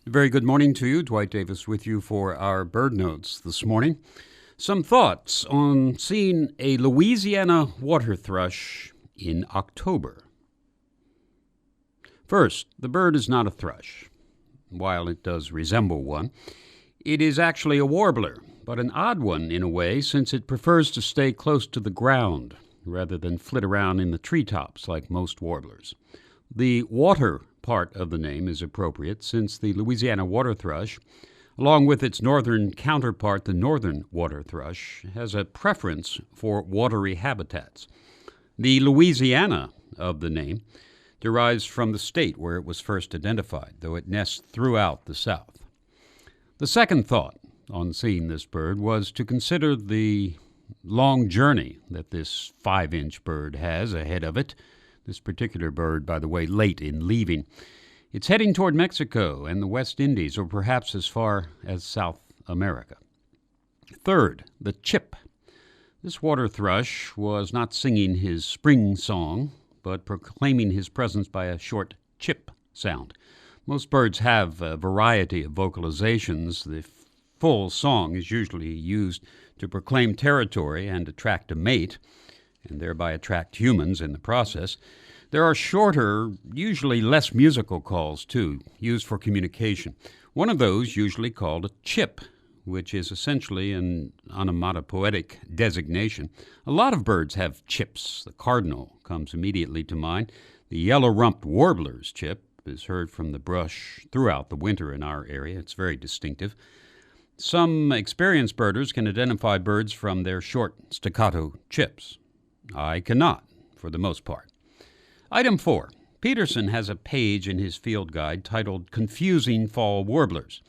Very good morning to you. Dwight Davis with you for our bird notes this morning. Some thoughts on seeing a Louisiana waterthrush in October. First, the bird is not a thrush. While it does resemble one, it is actually a warbler, but an odd one in a way since it prefers to stay close to the ground rather than flit around in the treetops like most warblers. The water part of the name is appropriate since the Louisiana waterthrush, along with its northern counterpart, the northern waterthrush, has a preference for watery habitats. The Louisiana of the name derives from the state where it was first identified, though it nests throughout the South. The second thought on seeing this bird was to consider the long journey that this 5-inch bird has ahead of it. This particular bird, by the way, late in leaving. It's heading toward Mexico and the West Indies, or perhaps as far as South America. Third, the chip. This water thrush was not singing his spring song, but proclaiming his presence by a short chip sound. Most birds have a variety of vocalizations. The full song is usually used to proclaim territory and attract a mate, and thereby attract humans in the process. There are shorter, usually less musical calls, too, used for communication. One of those, usually called a chip, which is essentially an onomatopoetic designation. A lot of birds have chips. The cardinal comes immediately to mind. The yellow-rumped warbler's chip is heard from the brush throughout the winter in our area. It's very distinctive. Some experienced birders can identify birds from their short staccato chips. I cannot, for the most part. Item 4. Peterson has a page in his field guide titled Confusing Fall Warblers.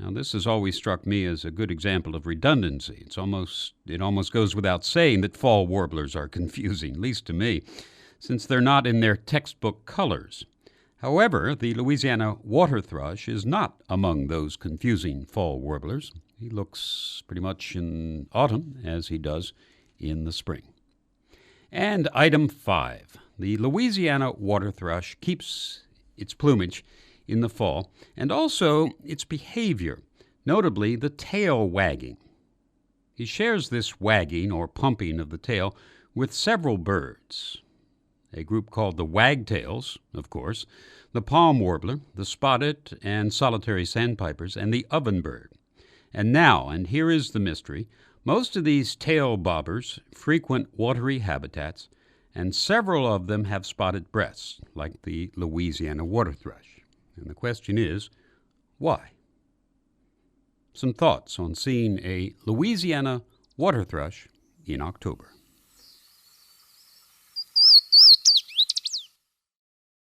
Now, this has always struck me as a good example of redundancy. It almost goes without saying that fall warblers are confusing, at least to me, since they're not in their textbook colors. However, the Louisiana waterthrush is not among those confusing fall warblers. He looks pretty much in autumn as he does in the spring. And item 5, the Louisiana waterthrush keeps its plumage in the fall and also its behavior, notably the tail wagging. He shares this wagging or pumping of the tail with several birds, a group called the wagtails, of course, the palm warbler, the spotted and solitary sandpipers, and the ovenbird. And now, and here is the mystery, most of these tail bobbers frequent watery habitats, and several of them have spotted breasts, like the Louisiana waterthrush. And the question is, why? Some thoughts on seeing a Louisiana waterthrush in October.